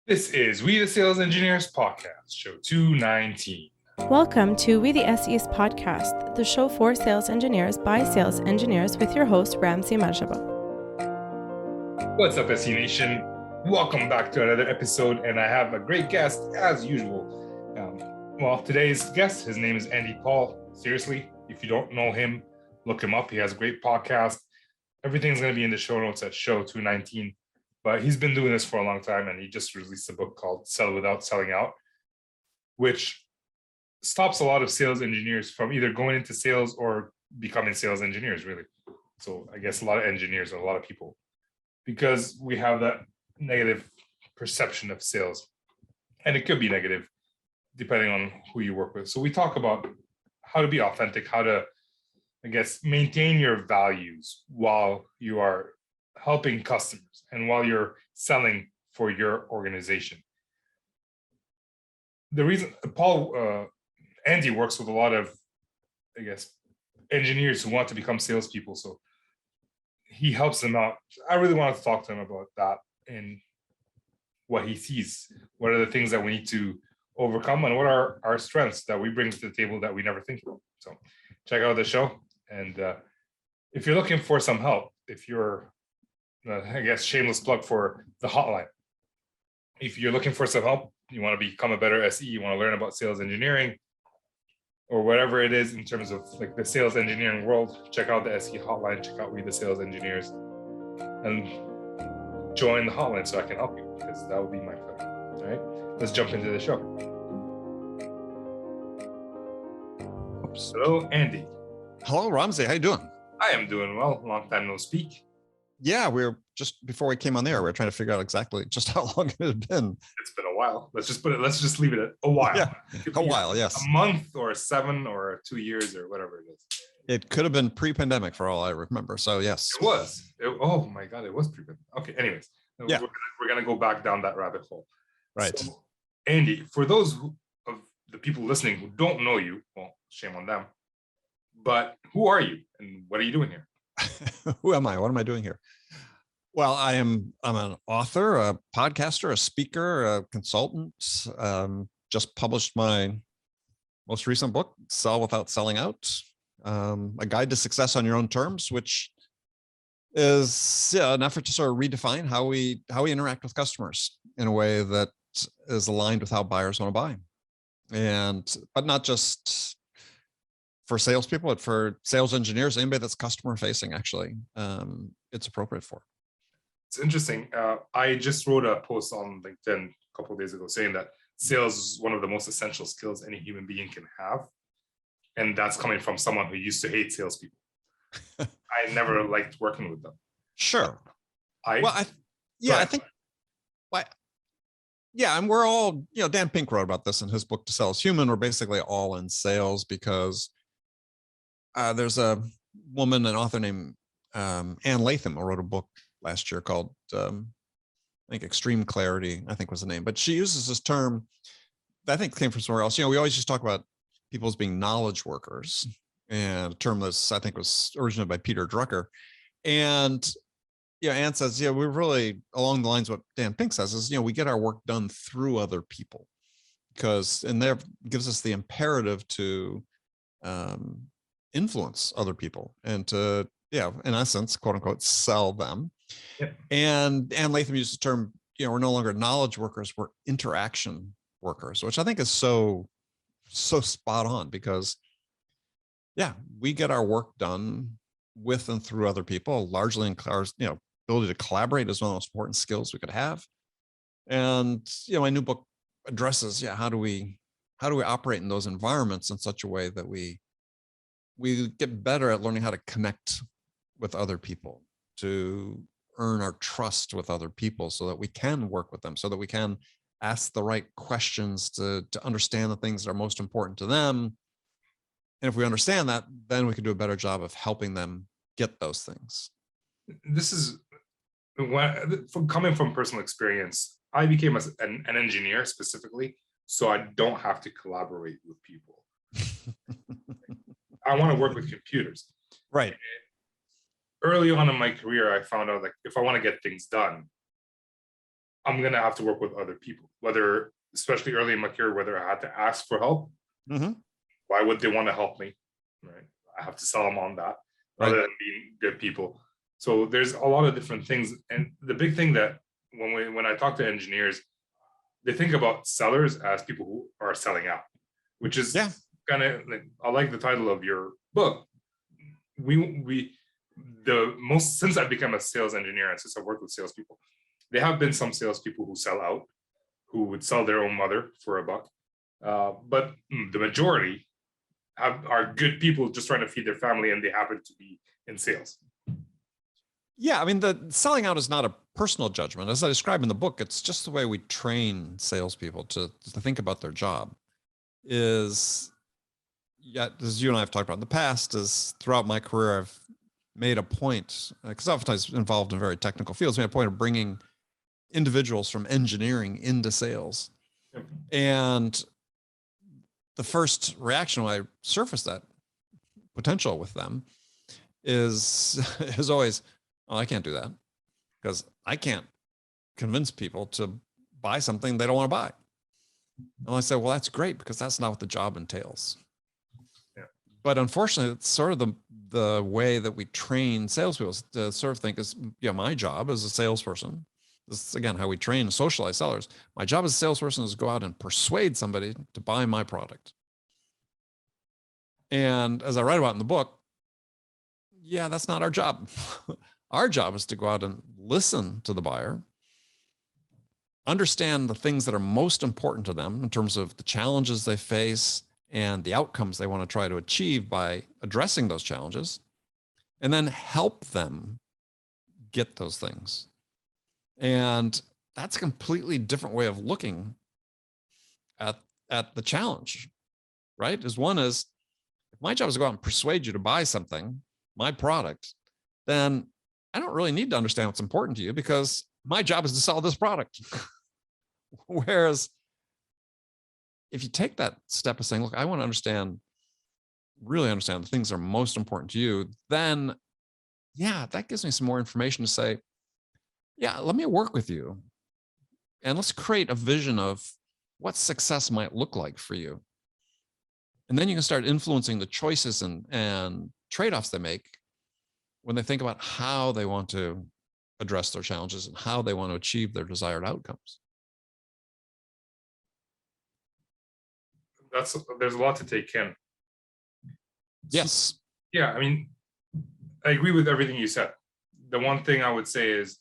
This is We the Sales Engineers Podcast, show 219. Welcome to We the SEs Podcast, the show for sales engineers by sales engineers with your host, Ramsey Majaba. What's up, SE Nation? Welcome back to another episode, and I have a great guest, as usual. Today's guest, his name is Andy Paul. Seriously, if you don't know him, look him up. He has a great podcast. Everything's going to be in the show notes at show 219. But he's been doing this for a long time, and he just released a book called Sell Without Selling Out, which stops a lot of sales engineers from either going into sales or becoming sales engineers, really. So I guess a lot of engineers and a lot of people, because we have that negative perception of sales. And it could be negative depending on who you work with. So we talk about how to be authentic, how to, I guess, maintain your values while you are helping customers and while you're selling for your organization. The reason Andy works with a lot of, I guess, engineers who want to become salespeople. So he helps them out. I really wanted to talk to him about that and what he sees. What are the things that we need to overcome, and what are our strengths that we bring to the table that we never think of? So check out the show. And if you're looking for some help, if you're I guess shameless plug for the hotline. If you're looking for some help, you want to become a better SE, you want to learn about sales engineering or whatever it is in terms of like the sales engineering world, check out the SE hotline, check out We the Sales Engineers, and join the hotline so I can help you, because that would be my pleasure. All right, let's jump into the show. Hello, Andy. Hello, Ramsey. How you doing? I am doing well. Long time no speak. Yeah, we were just before we came on the air, we were trying to figure out exactly just how long it had been. It's been a while. Let's just leave it at a while. Yeah, a while, yes. A month or 7 or 2 years or whatever it is. It could have been pre-pandemic for all I remember. So yes. It was. Oh my God, it was pre-pandemic. Okay, anyways. Yeah. We're gonna go back down that rabbit hole. Right. So, Andy, for those of the people listening who don't know you, well, shame on them. But who are you and what are you doing here? Who am I? What am I doing here? Well, I'm an author, a podcaster, a speaker, a consultant. Just published my most recent book, Sell Without Selling Out, a guide to success on your own terms, which is an effort to sort of redefine how we interact with customers in a way that is aligned with how buyers want to buy, but not just for salespeople, but for sales engineers, anybody that's customer facing, actually, it's appropriate for. It's interesting. I just wrote a post on LinkedIn a couple of days ago saying that sales is one of the most essential skills any human being can have. And that's coming from someone who used to hate salespeople. I never liked working with them. Sure. And we're all, Dan Pink wrote about this in his book, To Sell is Human. We're basically all in sales because there's a woman, an author named Ann Latham, who wrote a book last year called, I think Extreme Clarity, I think was the name, but she uses this term that I think came from somewhere else. We always just talk about people as being knowledge workers, and a term that I think was originated by Peter Drucker. And Ann says, we're really along the lines of what Dan Pink says is, we get our work done through other people, and there gives us the imperative to influence other people and to, in essence, quote unquote, sell them. Yep. And Latham used the term, we're no longer knowledge workers, we're interaction workers, which I think is so spot on, because we get our work done with and through other people, largely in our, ability to collaborate is one of the most important skills we could have. And, my new book addresses, how do we operate in those environments in such a way that we get better at learning how to connect with other people, to earn our trust with other people so that we can work with them, so that we can ask the right questions to understand the things that are most important to them. And if we understand that, then we can do a better job of helping them get those things. This is coming from personal experience. I became an engineer specifically, so I don't have to collaborate with people. I want to work with computers. Right. Early on in my career, I found out if I want to get things done, I'm going to have to work with other people, whether, especially early in my career, whether I had to ask for help. Mm-hmm. Why would they want to help me? Right. I have to sell them on that rather than being good people. So there's a lot of different things. And the big thing that when I talk to engineers, they think about sellers as people who are selling out, which is kind of like, I like the title of your book. Since I've become a sales engineer and since I've worked with salespeople, there have been some salespeople who sell out, who would sell their own mother for $1. But the majority are good people just trying to feed their family, and they happen to be in sales. Yeah, I mean, the selling out is not a personal judgment. As I describe in the book, it's just the way we train salespeople to think about their job. As you and I have talked about in the past, is throughout my career, I've made a point, because oftentimes involved in very technical fields, made a point of bringing individuals from engineering into sales. Yep. And the first reaction when I surface that potential with them is always, oh, I can't do that, because I can't convince people to buy something they don't want to buy. And I say, well, that's great, because that's not what the job entails. Yeah. But unfortunately, it's sort of the way that we train salespeople to sort of think is, my job as a salesperson, this is again how we train and socialize sellers. My job as a salesperson is to go out and persuade somebody to buy my product. And as I write about in the book, that's not our job. Our job is to go out and listen to the buyer, understand the things that are most important to them in terms of the challenges they face and the outcomes they want to try to achieve by addressing those challenges, and then help them get those things. And that's a completely different way of looking at the challenge, right? If my job is to go out and persuade you to buy something, my product, then I don't really need to understand what's important to you, because my job is to sell this product. Whereas if you take that step of saying, look, I want to really understand the things that are most important to you, then that gives me some more information to say, let me work with you and let's create a vision of what success might look like for you. And then you can start influencing the choices and trade-offs they make when they think about how they want to address their challenges and how they want to achieve their desired outcomes. There's a lot to take in. Yes. Yeah, I mean, I agree with everything you said. The one thing I would say is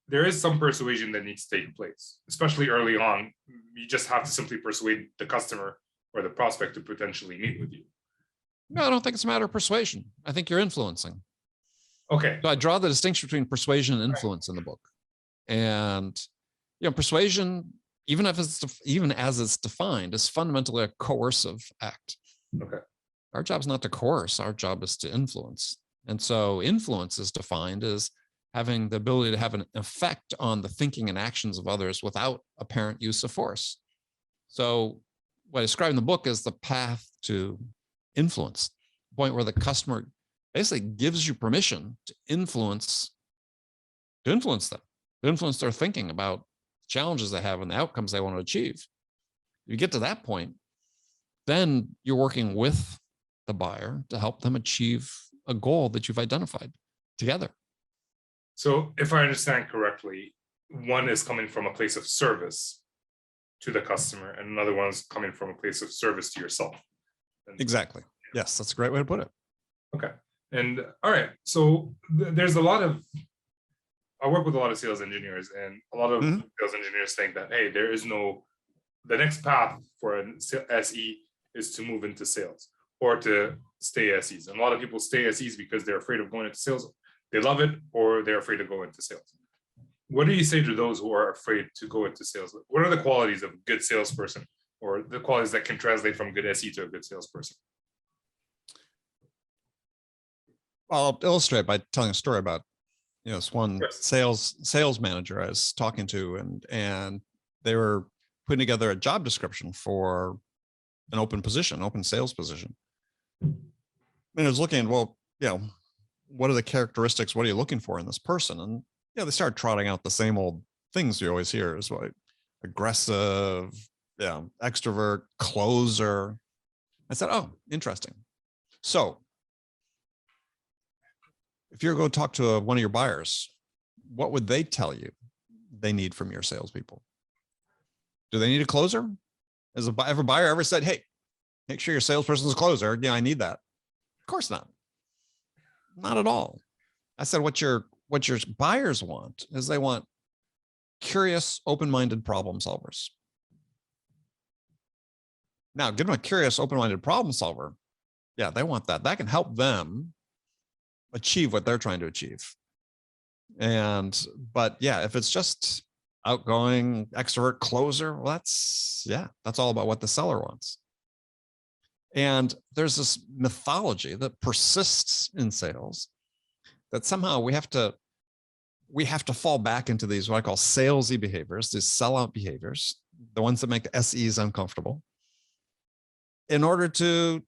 there is some persuasion that needs to take place, especially early on. You just have to simply persuade the customer or the prospect to potentially meet with you. No, I don't think it's a matter of persuasion. I think you're influencing. Okay. So I draw the distinction between persuasion and influence in the book. And persuasion, even as it's defined, is fundamentally a coercive act. Okay. Our job is not to coerce, our job is to influence. And so influence is defined as having the ability to have an effect on the thinking and actions of others without apparent use of force. So what I describe in the book is the path to influence, the point where the customer basically gives you permission to influence them, to influence their thinking about challenges they have and the outcomes they want to achieve. If you get to that point, then you're working with the buyer to help them achieve a goal that you've identified together. So if I understand correctly, one is coming from a place of service to the customer, and another one is coming from a place of service to yourself. Exactly. Yes, that's a great way to put it. Okay. And all right. So there's a lot of, I work with a lot of sales engineers, and a lot of sales engineers think that, hey, the next path for an SE is to move into sales or to stay SEs. And a lot of people stay SEs because they're afraid of going into sales. They love it, or they're afraid to go into sales. What do you say to those who are afraid to go into sales? What are the qualities of a good salesperson, or the qualities that can translate from good SE to a good salesperson? Well, I'll illustrate by telling a story about this one sales manager I was talking to, and they were putting together a job description for an open sales position. And I was looking, well, what are the characteristics? What are you looking for in this person? And they started trotting out the same old things you always hear is like aggressive, extrovert, closer. I said, oh, interesting. So if you're going to talk to one of your buyers, what would they tell you they need from your salespeople? Do they need a closer? Has a buyer ever said, hey, make sure your salesperson's a closer? Yeah, I need that. Of course not. Not at all. I said, what your buyers want is they want curious, open-minded problem solvers. Now, give them a curious, open-minded problem solver. Yeah, they want that. That can help them achieve what they're trying to achieve. But yeah, if it's just outgoing, extrovert, closer, well, that's all about what the seller wants. And there's this mythology that persists in sales that somehow we have to fall back into these, what I call salesy behaviors, these sellout behaviors, the ones that make the SEs uncomfortable, in order to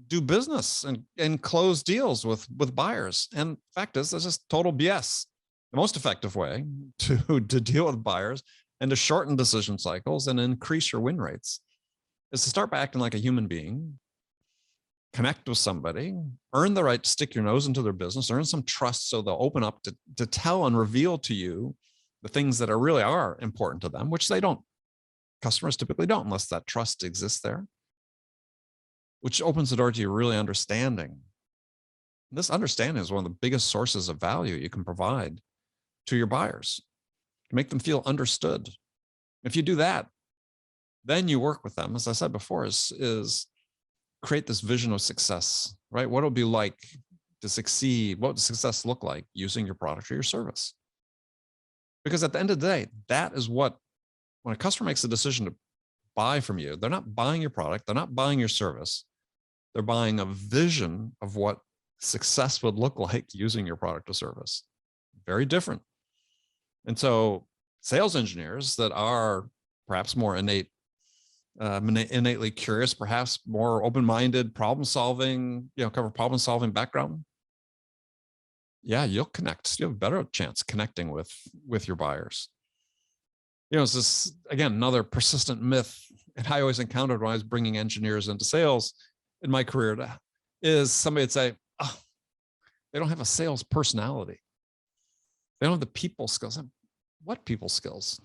do business and close deals with buyers. And the fact is, that's just total BS. The most effective way to deal with buyers and to shorten decision cycles and increase your win rates is to start by acting like a human being, connect with somebody, earn the right to stick your nose into their business, earn some trust so they'll open up to tell and reveal to you the things that really are important to them, which customers typically don't unless that trust exists there, which opens the door to you really understanding. This understanding is one of the biggest sources of value you can provide to your buyers, to make them feel understood. If you do that, then you work with them, as I said before, is create this vision of success, right? What it'll be like to succeed, what does success look like using your product or your service? Because at the end of the day, that is when a customer makes a decision to buy from you, they're not buying your product, they're not buying your service, they're buying a vision of what success would look like using your product or service. Very different. And so sales engineers that are perhaps more innately curious, perhaps more open-minded, problem-solving, cover problem-solving background, you'll connect. You have a better chance connecting with your buyers. It's this, again, another persistent myth, and I always encountered when I was bringing engineers into sales in my career, is somebody would say, oh, they don't have a sales personality. They don't have the people skills. What people skills?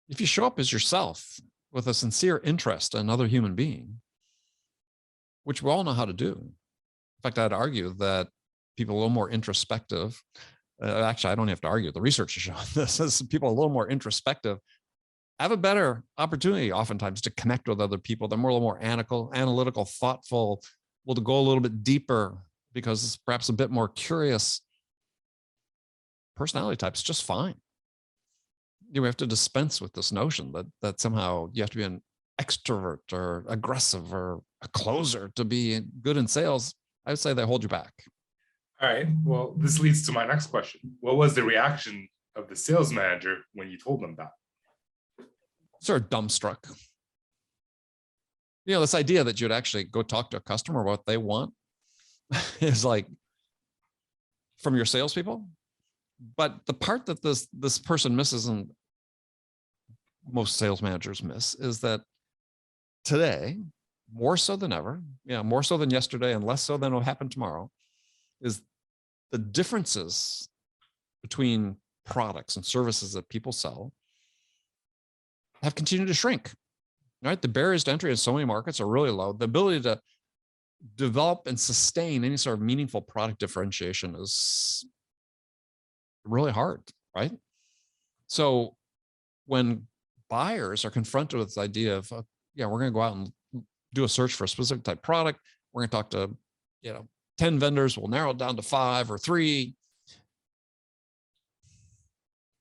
If you show up as yourself with a sincere interest in another human being, which we all know how to do. In fact, I'd argue that people a little more introspective, actually, I don't have to argue, the research has shown this, is people a little more introspective have a better opportunity oftentimes to connect with other people. They're a little more analytical, thoughtful, will go a little bit deeper because it's perhaps a bit more curious. Personality types just fine. We have to dispense with this notion that somehow you have to be an extrovert or aggressive or a closer to be good in sales. I would say they hold you back. All right. Well, this leads to my next question. What was the reaction of the sales manager when you told them that? Sort of dumbstruck. This idea that you'd actually go talk to a customer what they want is like from your salespeople. But the part that this person misses, and most sales managers miss, is that today, more so than ever, more so than yesterday and less so than will happen tomorrow, is the differences between products and services that people sell have continued to shrink, right? The barriers to entry in so many markets are really low. The ability to develop and sustain any sort of meaningful product differentiation is really hard, right? So when buyers are confronted with this idea of, we're going to go out and do a search for a specific type of product, we're going to talk to, 10 vendors, we'll narrow it down to 5 or 3.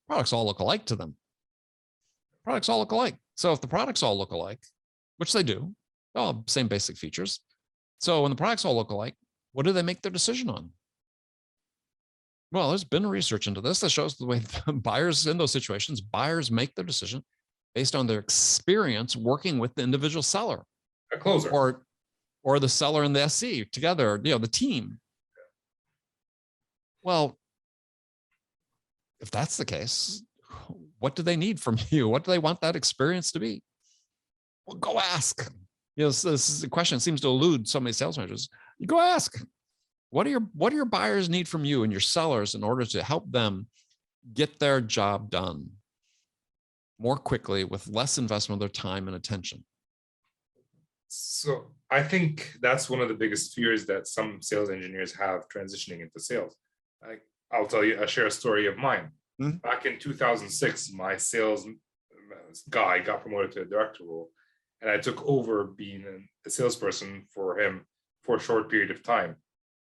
Products all look alike to them. Products all look alike. So if the products all look alike, which they do, all same basic features. So when the products all look alike, what do they make their decision on? Well, there's been research into this that shows the way buyers in those situations, buyers make their decision based on their experience working with the individual seller. A closer. Or the seller and the SC together, the team. Well, if that's the case, what do they need from you? What do they want that experience to be? Well, go ask. This is a question that seems to elude so many sales managers. You go ask. What do your buyers need from you and your sellers in order to help them get their job done more quickly with less investment of their time and attention? So I think that's one of the biggest fears that some sales engineers have transitioning into sales. I'll share a story of mine. Mm-hmm. Back in 2006, my sales guy got promoted to a director role, and I took over being a salesperson for him for a short period of time.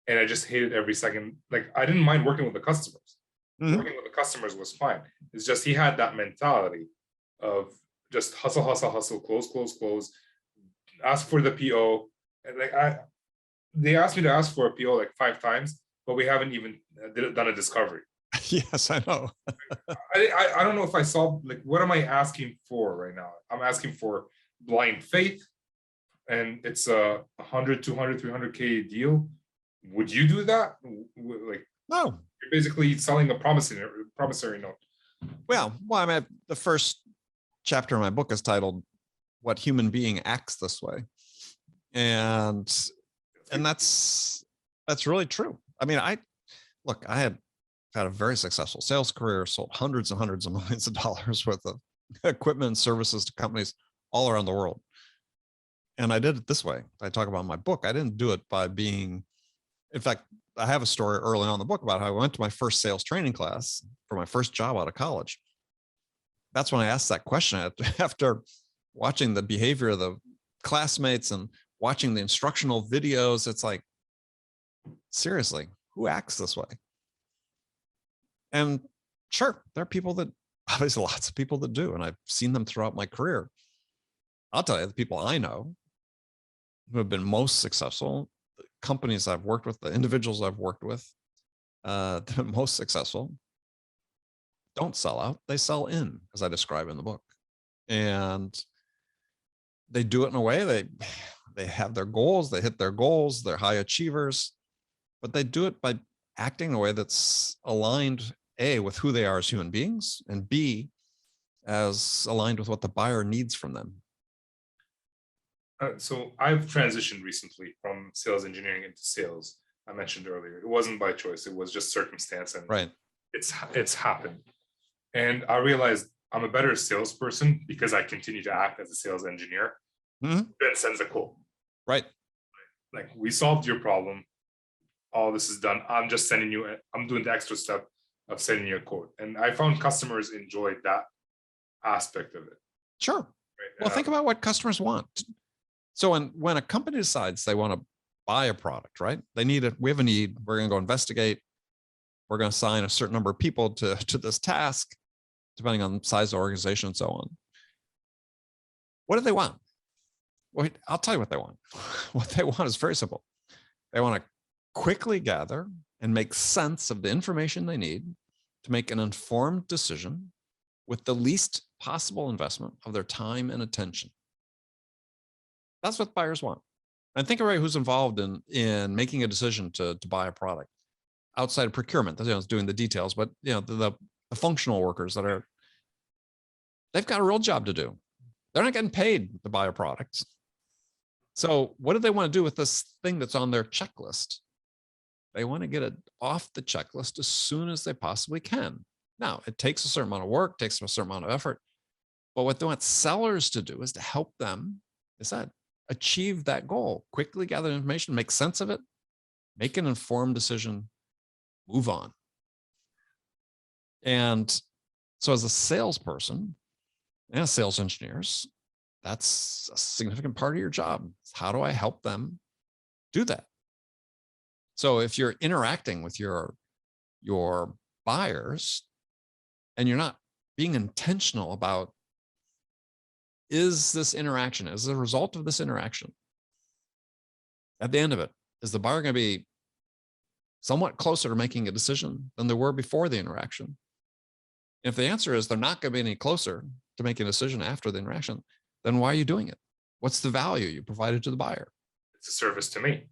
And I just hated every second. Like, I didn't mind working with the customers. Mm-hmm. Working with the customers was fine. It's just he had that mentality of just hustle, close, ask for the PO. And they asked me to ask for a PO like 5 times, but we haven't even done a discovery. Yes, I know. I don't know if I saw, like, what am I asking for right now? I'm asking for blind faith, and it's a 100, 200, 300K deal. Would you do that? Like, no. You're basically selling a promissory note. Well, I mean, the first chapter of my book is titled "What Human Being Acts This Way," and that's really true. I mean, I had a very successful sales career, sold hundreds and hundreds of millions of dollars worth of equipment and services to companies all around the world. And I did it this way. I talk about in my book. I didn't do it by being, in fact, I have a story early on in the book about how I went to my first sales training class for my first job out of college. That's when I asked that question after watching the behavior of the classmates and watching the instructional videos. It's like, seriously, who acts this way? And sure, there are people that, obviously lots of people that do, and I've seen them throughout my career. I'll tell you, the people I know who have been most successful, the companies I've worked with, the individuals I've worked with, the most successful, don't sell out, they sell in, as I describe in the book. And they do it in a way, they have their goals, they hit their goals, they're high achievers, but they do it by acting in a way that's aligned, A, with who they are as human beings, and B, as aligned with what the buyer needs from them. So I've transitioned recently from sales engineering into sales. I mentioned earlier, it wasn't by choice, it was just circumstance, and right. It's happened. And I realized I'm a better salesperson because I continue to act as a sales engineer. Mm-hmm. Ben sends a quote. Right. Like, we solved your problem. All this is done. I'm just sending you, I'm doing the extra step of sending you a quote. And I found customers enjoyed that aspect of it. Sure. Right? Well, think about what customers want. So when a company decides they want to buy a product, right? We have a need. We're going to go investigate. We're going to assign a certain number of people to this task, depending on the size of the organization and so on. What do they want? Well, I'll tell you what they want. What they want is very simple. They want to quickly gather and make sense of the information they need to make an informed decision with the least possible investment of their time and attention. That's what buyers want. And think about who's involved in making a decision to buy a product outside of procurement. It's doing the details, but the functional workers they've got a real job to do. They're not getting paid to buy a product. So what do they want to do with this thing that's on their checklist? They want to get it off the checklist as soon as they possibly can. Now, it takes a certain amount of work, takes a certain amount of effort, but what they want sellers to do is to help them, achieve that goal, quickly gather information, make sense of it, make an informed decision, move on. And so as a salesperson and as sales engineers, that's a significant part of your job. How do I help them do that? So if you're interacting with your buyers and you're not being intentional about, is this interaction, as a result of this interaction, at the end of it, is the buyer going to be somewhat closer to making a decision than they were before the interaction? If the answer is they're not going to be any closer to making a decision after the interaction, then why are you doing it? What's the value you provided to the buyer? It's a service to me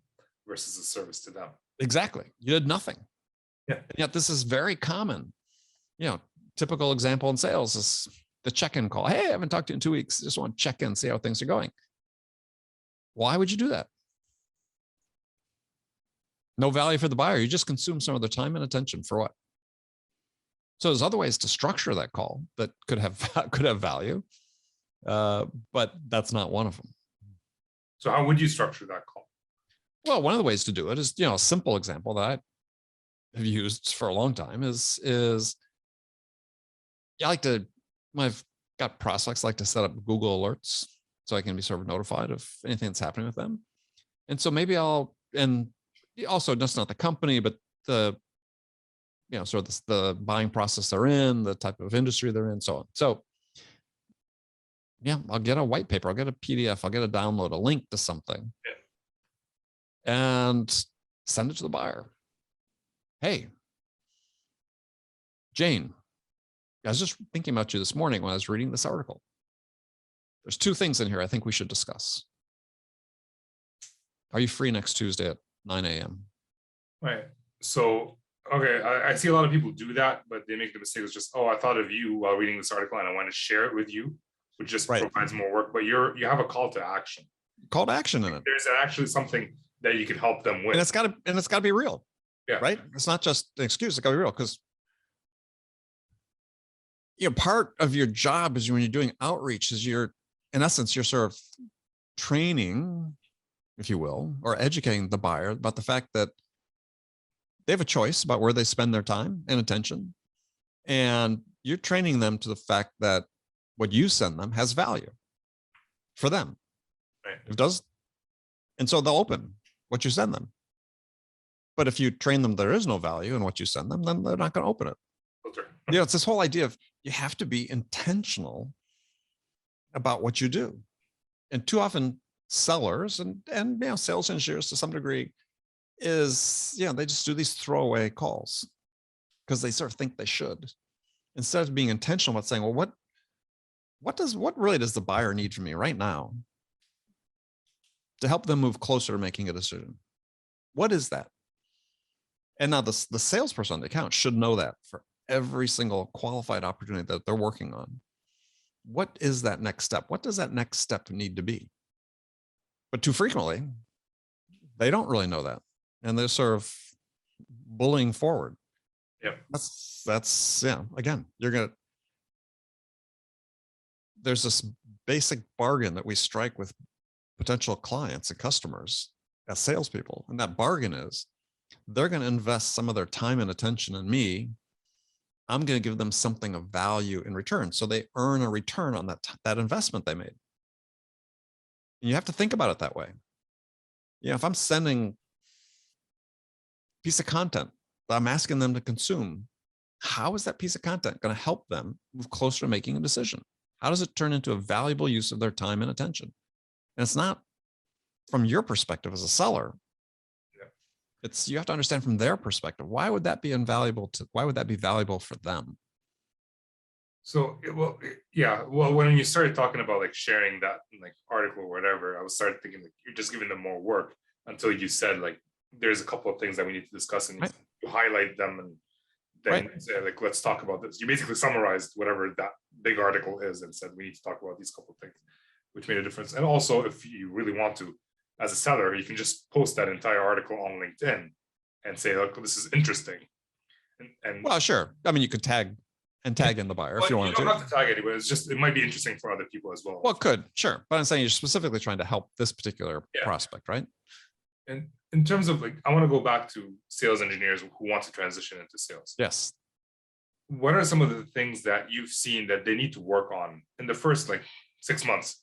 versus a service to them. Exactly. You did nothing. Yeah. And yet this is very common typical example in sales is the check-in call. Hey, I haven't talked to you in 2 weeks. Just want to check in, see how things are going. Why would you do that? No value for the buyer. You just consume some of their time and attention for what? So there's other ways to structure that call that could have value, but that's not one of them. So how would you structure that call? Well, one of the ways to do it is, a simple example that I have used for a long time is I've got prospects like to set up Google alerts so I can be sort of notified of anything that's happening with them. And so maybe and also just not the company, but the, sort of the buying process they're in, the type of industry they're in, so on. So I'll get a white paper, I'll get a PDF, I'll get a download, a link to something, and send it to the buyer. Hey, Jane, I was just thinking about you this morning when I was reading this article. There's 2 things in here I think we should discuss. Are you free next Tuesday at 9 a.m.? Right. So, okay, I see a lot of people do that, but they make the mistake of just, I thought of you while reading this article and I want to share it with you, which just provides more work. But you have a call to action. Call to action in it. There's actually something that you can help them with. And it's got to be real. Yeah. Right? It's not just an excuse, it's got to be real, because part of your job is when you're doing outreach is in essence, you're sort of training, if you will, or educating the buyer about the fact that they have a choice about where they spend their time and attention. And you're training them to the fact that what you send them has value for them. Right. It does. And so they'll open what you send them. But if you train them there is no value in what you send them, then they're not going to open it. Filter. It's this whole idea of you have to be intentional about what you do. And too often sellers and sales engineers to some degree is, they just do these throwaway calls because they sort of think they should, instead of being intentional about saying, well, what really does the buyer need from me right now to help them move closer to making a decision? What is that? And now the salesperson on the account should know that for every single qualified opportunity that they're working on. What is that next step? What does that next step need to be? But too frequently, they don't really know that. And they're sort of bullying forward. Yep. That's again, there's this basic bargain that we strike with potential clients and customers as salespeople. And that bargain is they're going to invest some of their time and attention in me. I'm going to give them something of value in return. So they earn a return on that investment they made. And you have to think about it that way. If I'm sending a piece of content that I'm asking them to consume, how is that piece of content going to help them move closer to making a decision? How does it turn into a valuable use of their time and attention? And it's not from your perspective as a seller. You have to understand from their perspective. Why would that be valuable for them? So, when you started talking about like sharing that like article or whatever, I started thinking like you're just giving them more work until you said like there's a couple of things that we need to discuss and you highlight them and then say like let's talk about this. You basically summarized whatever that big article is and said we need to talk about these couple of things, which made a difference. And also, if you really want to, as a seller, you can just post that entire article on LinkedIn and say, look, this is interesting. And well, sure. I mean, you could tag in the buyer if you wanted to. You don't have to tag anybody. It's just, it might be interesting for other people as well. Well, it could, sure. But I'm saying you're specifically trying to help this particular prospect, right? And in terms of like, I want to go back to sales engineers who want to transition into sales. Yes. What are some of the things that you've seen that they need to work on in the first like 6 months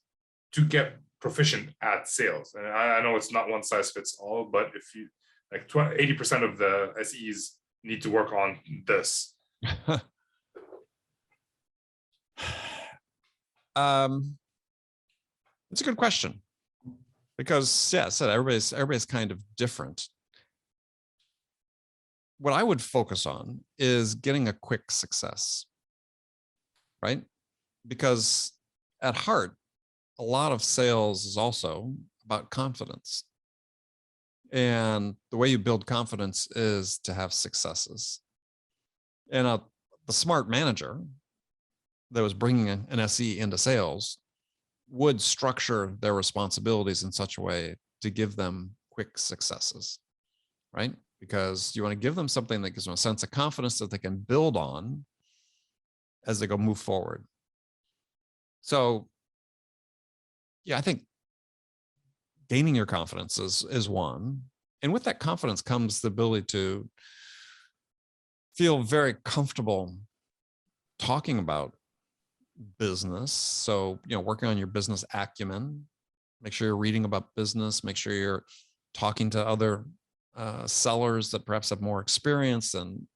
to get proficient at sales? And I know it's not one size fits all, but if you like 80% of the SEs need to work on this. It's a good question because everybody's kind of different. What I would focus on is getting a quick success, right? Because at heart, a lot of sales is also about confidence. And the way you build confidence is to have successes. And a smart manager that was bringing an SE into sales would structure their responsibilities in such a way to give them quick successes, right? Because you want to give them something that gives them a sense of confidence that they can build on as they go move forward. So yeah, I think gaining your confidence is one. And with that confidence comes the ability to feel very comfortable talking about business. So, working on your business acumen, make sure you're reading about business, make sure you're talking to other sellers that perhaps have more experience and,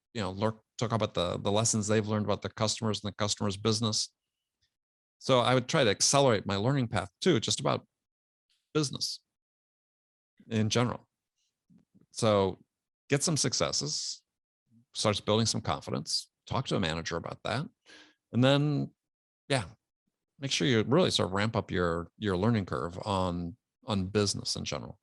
talk about the lessons they've learned about their customers and the customer's business. So I would try to accelerate my learning path too, just about business in general. So get some successes, starts building some confidence, talk to a manager about that. And then, make sure you really sort of ramp up your learning curve on business in general.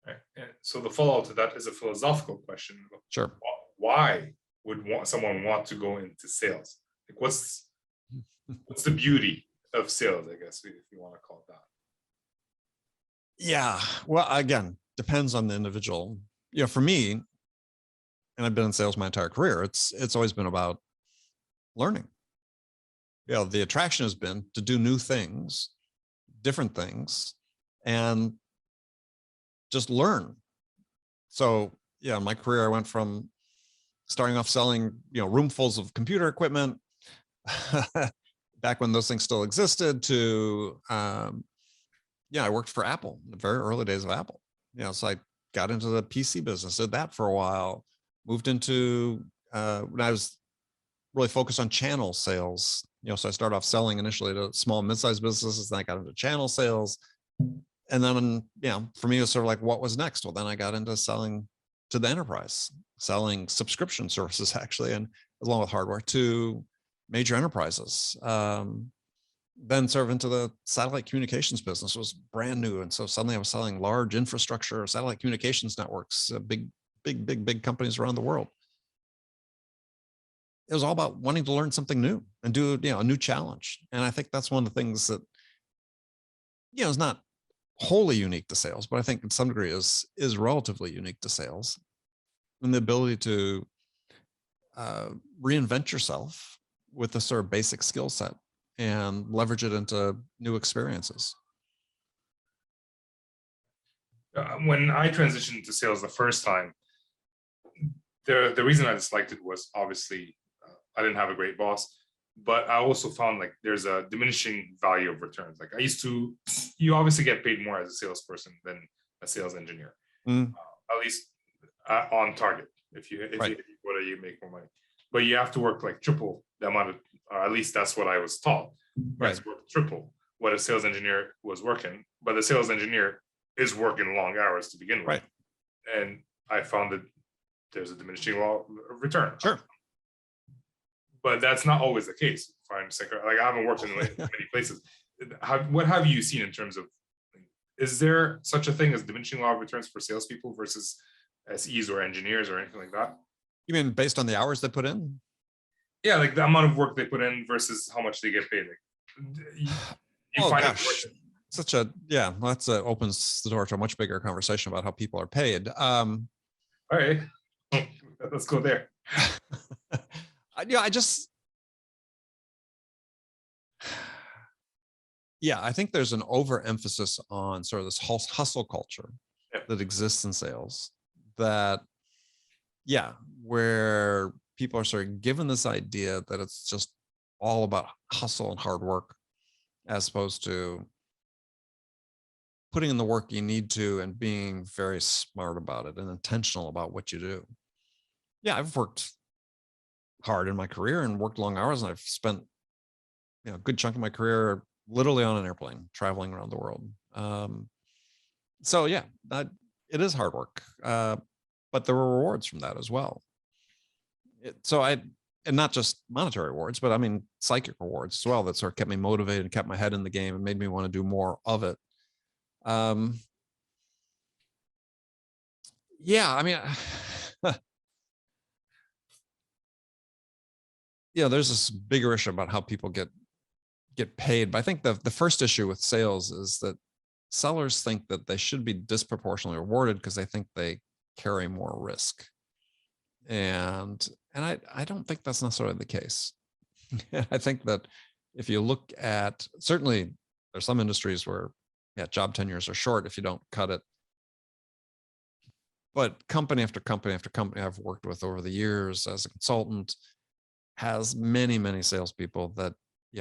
Right. And so the follow-up to that is a philosophical question. Sure. Why would someone want to go into sales? Like what's the beauty of sales, I guess, if you want to call it that? Yeah. Well, again, depends on the individual. For me, and I've been in sales my entire career, it's always been about learning. The attraction has been to do new things, different things, and just learn. So in my career, I went from starting off selling, roomfuls of computer equipment back when those things still existed to, I worked for Apple in the very early days of Apple. So I got into the PC business, did that for a while, moved into, when I was really focused on channel sales, so I started off selling initially to small and mid-sized businesses, then I got into channel sales. And then, for me, it was sort of like, what was next? Well, then I got into selling to the enterprise, selling subscription services actually, and along with hardware to major enterprises. Then sort of into the satellite communications business. It was brand new. And so suddenly I was selling large infrastructure, satellite communications networks, big companies around the world. It was all about wanting to learn something new and do, a new challenge. And I think that's one of the things that, is not wholly unique to sales, but I think in some degree is relatively unique to sales, and the ability to reinvent yourself with a sort of basic skill set and leverage it into new experiences. When I transitioned to sales the first time, the reason I disliked it was obviously I didn't have a great boss, but I also found like there's a diminishing value of returns. Like you obviously get paid more as a salesperson than a sales engineer, at least on target. If you make more money, but you have to work like triple the amount of, or at least that's what I was taught. Right, work triple what a sales engineer was working, but the sales engineer is working long hours to begin with. Right. And I found that there's a diminishing law of return. Sure. But that's not always the case. Like I haven't worked in many places. What have you seen in terms of, is there such a thing as diminishing law of returns for salespeople versus SEs or engineers or anything like that? You mean based on the hours they put in? Yeah, like the amount of work they put in versus how much they get paid. That opens the door to a much bigger conversation about how people are paid. All right, let's go there. I think there's an overemphasis on sort of this hustle culture that exists in sales that, where people are sort of given this idea that it's just all about hustle and hard work, as opposed to putting in the work you need to and being very smart about it and intentional about what you do. I've worked hard in my career and worked long hours, and I've spent a good chunk of my career literally on an airplane traveling around the world. It is hard work, but there were rewards from that as well. And not just monetary rewards, but I mean psychic rewards as well, that sort of kept me motivated and kept my head in the game and made me want to do more of it. there's this bigger issue about how people get paid. But I think the first issue with sales is that sellers think that they should be disproportionately rewarded because they think they carry more risk. And I don't think that's necessarily the case. I think that if you look at, certainly there's some industries where job tenures are short if you don't cut it. But company after company after company I've worked with over the years as a consultant has many, many salespeople that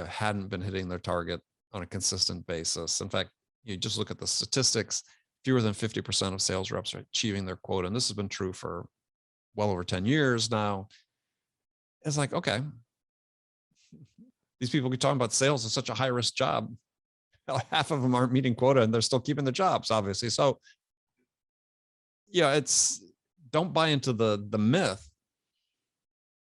hadn't been hitting their target on a consistent basis. In fact, you just look at the statistics, fewer than 50% of sales reps are achieving their quota. And this has been true for well over 10 years now. It's like, okay, these people keep talking about sales is such a high risk job. Half of them aren't meeting quota and they're still keeping their jobs, obviously. So don't buy into the myth.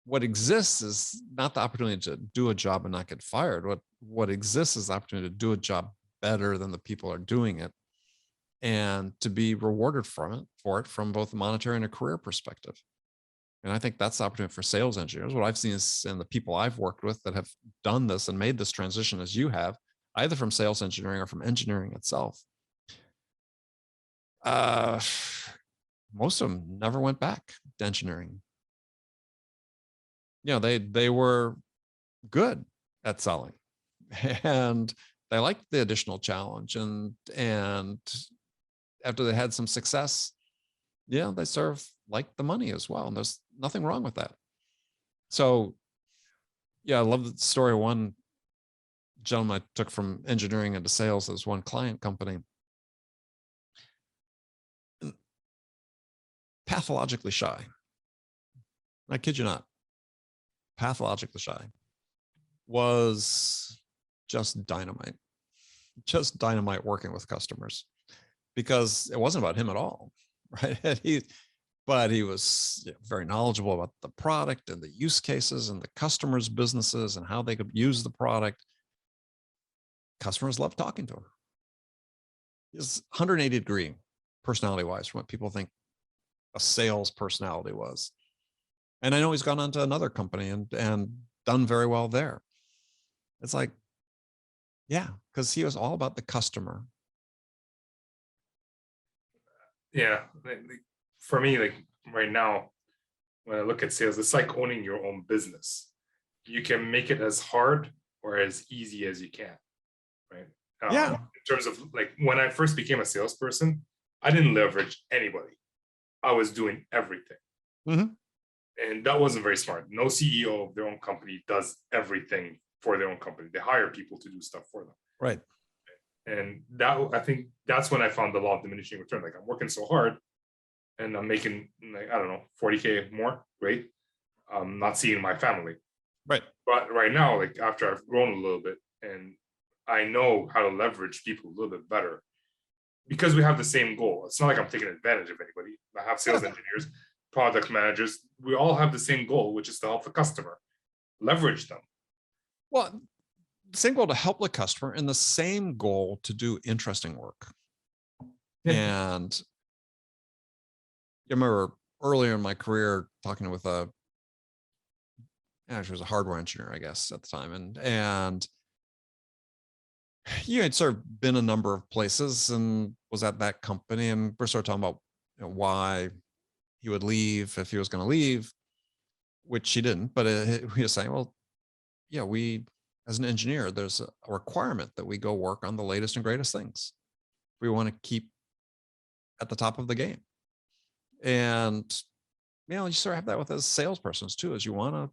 What exists is not the opportunity to do a job and not get fired. What exists is the opportunity to do a job better than the people are doing it, and to be rewarded for it from both a monetary and a career perspective. And I think that's the opportunity for sales engineers. What I've seen is, and the people I've worked with that have done this and made this transition as you have, either from sales engineering or from engineering itself, most of them never went back to engineering. They were good at selling, and they liked the additional challenge. And after they had some success, they sort of liked the money as well. And there's nothing wrong with that. So I love the story of one gentleman I took from engineering into sales as one client company. Pathologically shy. I kid you not. Pathologically shy. Was just dynamite working with customers, because it wasn't about him at all, right? But he was very knowledgeable about the product and the use cases and the customers' businesses and how they could use the product. Customers loved talking to him. He's 180-degree personality-wise from what people think a sales personality was. And I know he's gone on to another company and done very well there. It's like, because he was all about the customer. Yeah. For me, like right now, when I look at sales, it's like owning your own business. You can make it as hard or as easy as you can, right? In terms of like when I first became a salesperson, I didn't leverage anybody. I was doing everything. Mm-hmm. And that wasn't very smart. No CEO of their own company does everything for their own company. They hire people to do stuff for them. Right. And I think that's when I found the law of diminishing return. Like, I'm working so hard and I'm making, like, I don't know, 40K more. Great. I'm not seeing my family. Right. But right now, like after I've grown a little bit and I know how to leverage people a little bit better, because we have the same goal. It's not like I'm taking advantage of anybody. I have sales engineers, product managers. We all have the same goal, which is to help the customer. Leverage them. Well, the same goal to help the customer and the same goal to do interesting work. Yeah. And I remember earlier in my career talking with she was a hardware engineer, I guess, at the time. And had sort of been a number of places and was at that company. And we're sort of talking about why he would leave if he was going to leave, which he didn't. But he was saying, well, we, as an engineer, there's a requirement that we go work on the latest and greatest things. We want to keep at the top of the game. And, you sort of have that with as salespersons too, is you want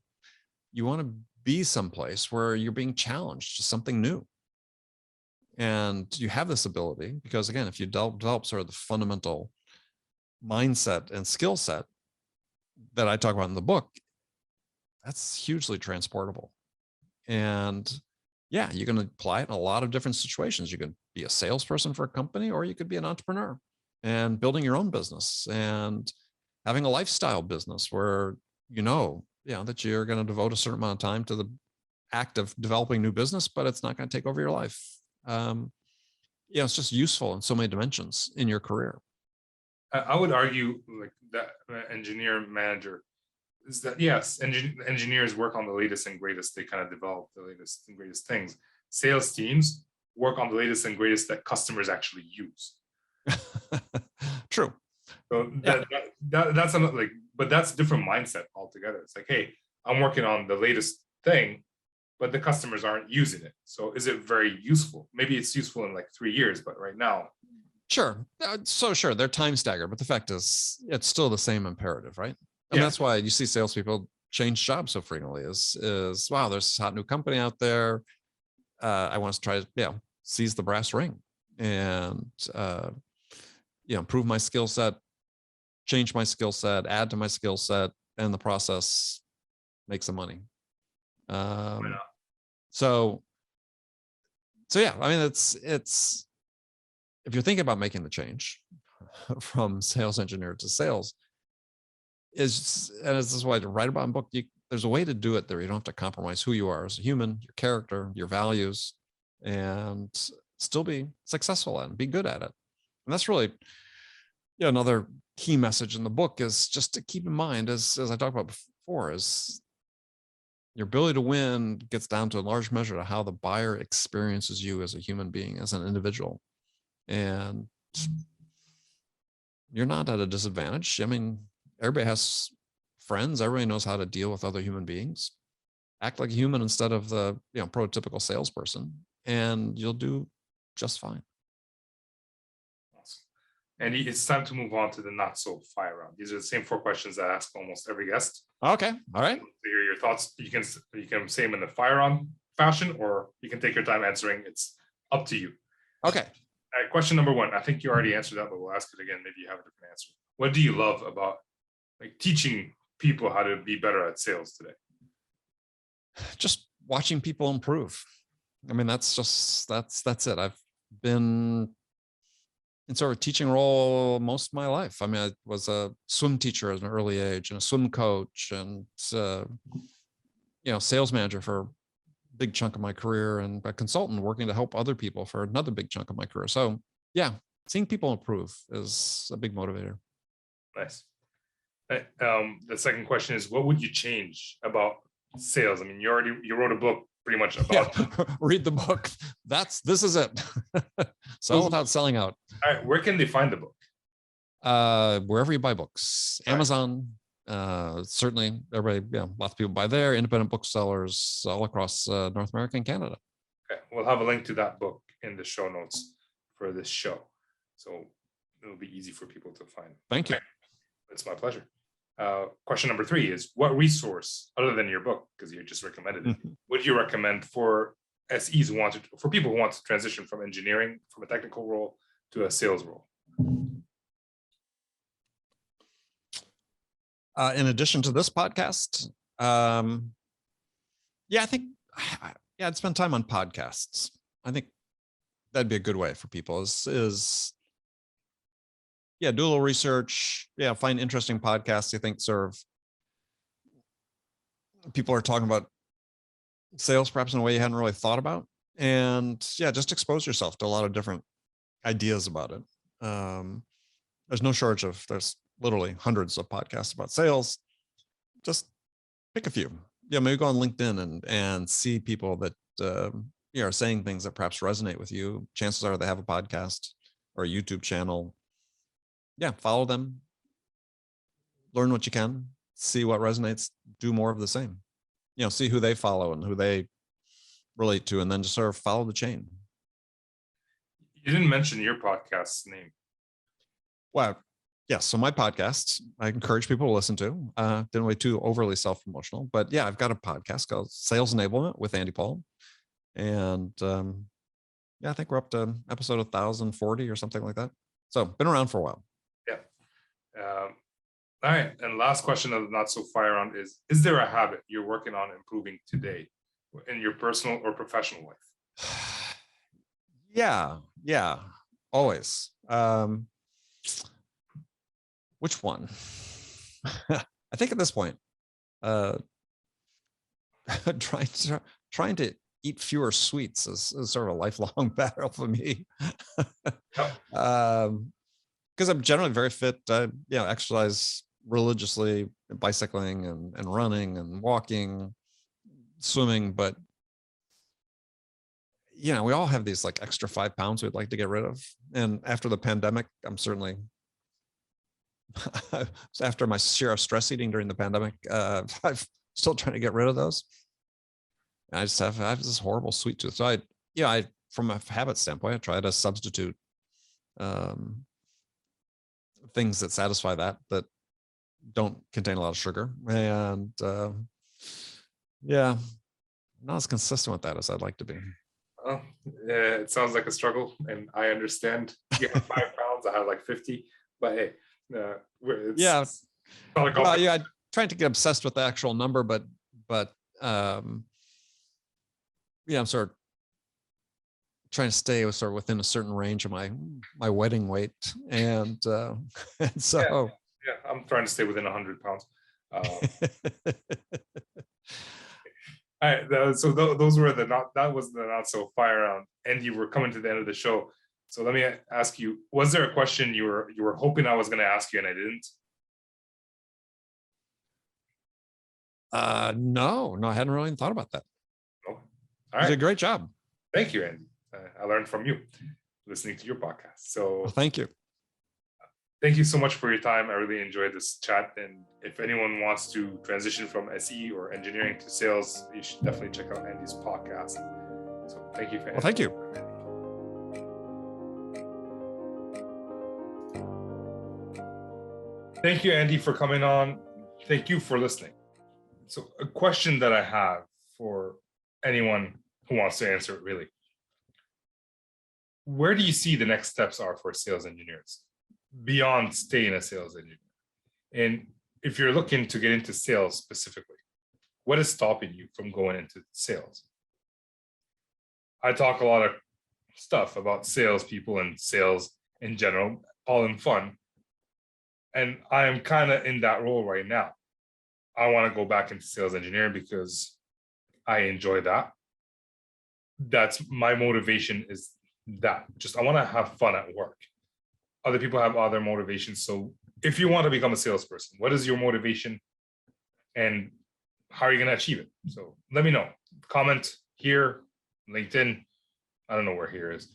to be someplace where you're being challenged to something new. And you have this ability because, again, if you develop sort of the fundamental mindset and skill set that I talk about in the book, that's hugely transportable. And you can apply it in a lot of different situations. You can be a salesperson for a company, or you could be an entrepreneur and building your own business and having a lifestyle business where that you're going to devote a certain amount of time to the act of developing new business, but it's not going to take over your life. It's just useful in so many dimensions in your career. I would argue like that engineer manager, is that yes, engineers work on the latest and greatest. They kind of develop the latest and greatest things. Sales teams work on the latest and greatest that customers actually use. True. So that's another, like, but that's a different mindset altogether. It's like, hey, I'm working on the latest thing, but the customers aren't using it. So is it very useful? Maybe it's useful in like 3 years, but right now. Sure. So sure, they're time staggered, but the fact is, it's still the same imperative, right? And that's why you see salespeople change jobs so frequently. Is wow, there's this hot new company out there. I want to try to seize the brass ring and improve my skill set, change my skill set, add to my skill set, and the process makes some money. So yeah, I mean, it's if you're thinking about making the change from sales engineer to sales, this is why to write about in book, there's a way to do it there. You don't have to compromise who you are as a human, your character, your values, and still be successful and be good at it. And that's really another key message in the book is just to keep in mind, as I talked about before, is your ability to win gets down to a large measure to how the buyer experiences you as a human being, as an individual. And you're not at a disadvantage. I mean, everybody has friends. Everybody knows how to deal with other human beings. Act like a human instead of the prototypical salesperson, and you'll do just fine. Awesome. And it's time to move on to the not so fire round. These are the same 4 questions I ask almost every guest. Okay. All right. To hear your thoughts. You can say them in the fire round fashion, or you can take your time answering. It's up to you. Okay. All right, question number 1. I think you already answered that, but we'll ask it again. Maybe you have a different answer. What do you love about teaching people how to be better at sales today? Just watching people improve. I mean, that's it. I've been in sort of a teaching role most of my life. I mean, I was a swim teacher at an early age and a swim coach and, sales manager for big chunk of my career and a consultant working to help other people for another big chunk of my career. So yeah, seeing people improve is a big motivator. Nice. The second question is, what would you change about sales? I mean, you wrote a book pretty much about read the book. This is it. Sell without selling out. All right. Where can they find the book? Wherever you buy books, Amazon, certainly everybody, lots of people buy there, independent booksellers all across North America and Canada. Okay. We'll have a link to that book in the show notes for this show. So it'll be easy for people to find. Thank you. It's my pleasure. Question number 3 is, what resource, other than your book, because you just recommended it, would you recommend for SEs for people who want to transition from engineering, from a technical role to a sales role? In addition to this podcast, I think, I'd spend time on podcasts. I think that'd be a good way for people is do a little research. Find interesting podcasts you think serve. People are talking about sales perhaps in a way you hadn't really thought about. And just expose yourself to a lot of different ideas about it. There's no shortage there's literally hundreds of podcasts about sales. Just pick a few. Maybe go on LinkedIn and see people that are saying things that perhaps resonate with you. Chances are they have a podcast or a YouTube channel. Follow them, learn what you can, see what resonates, do more of the same, see who they follow and who they relate to, and then just sort of follow the chain. You didn't mention your podcast's name. Well, yes. So my podcast, I encourage people to listen to, didn't way too overly self-promotional, but I've got a podcast called Sales Enablement with Andy Paul. And I think we're up to episode 1040 or something like that. So been around for a while. All right. And last question of the not so fire round is there a habit you're working on improving today in your personal or professional life? Always. Which one? I think at this point, trying to eat fewer sweets is sort of a lifelong battle for me. Because I'm generally very fit. Exercise religiously bicycling and running and walking, swimming, but we all have these like extra 5 pounds we'd like to get rid of. And after the pandemic, I'm certainly after my share of stress eating during the pandemic, I'm still trying to get rid of those. I have this horrible sweet tooth. So I from a habit standpoint, I try to substitute things that satisfy that don't contain a lot of sugar. And not as consistent with that as I'd like to be. Well, it sounds like a struggle, and I understand. You have 5 pounds, I have like 50, but hey, it's not I trying to get obsessed with the actual number, but I'm sort of trying to stay sort of within a certain range of my wedding weight, and so I'm trying to stay within 100 pounds. All right, so those were that was the not so fire round. Andy, we're coming to the end of the show, so let me ask you: was there a question you were hoping I was going to ask you and I didn't? No, I hadn't really thought about that. Oh, all right. You did a great job. Thank you, Andy. I learned from you listening to your podcast. So thank you. Thank you so much for your time. I really enjoyed this chat. And if anyone wants to transition from SE or engineering to sales, you should definitely check out Andy's podcast. So thank you. Thank you. Thank you, Andy, for coming on. Thank you for listening. So a question that I have for anyone who wants to answer it, really. Where do you see the next steps are for sales engineers beyond staying a sales engineer? And if you're looking to get into sales specifically, what is stopping you from going into sales? I talk a lot of stuff about salespeople and sales in general, all in fun. And I am kind of in that role right now. I want to go back into sales engineering because I enjoy that. That's my motivation, is that just I want to have fun at work. Other people have other motivations. So if you want to become a salesperson, what is your motivation and how are you going to achieve it? So let me know. Comment here, LinkedIn. I don't know where here is.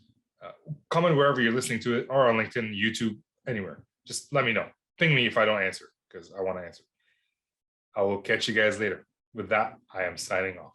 Comment wherever you're listening to it, or on LinkedIn, YouTube, anywhere. Just let me know. Ping me if I don't answer, because I want to answer. I will catch you guys later. With that, I am signing off.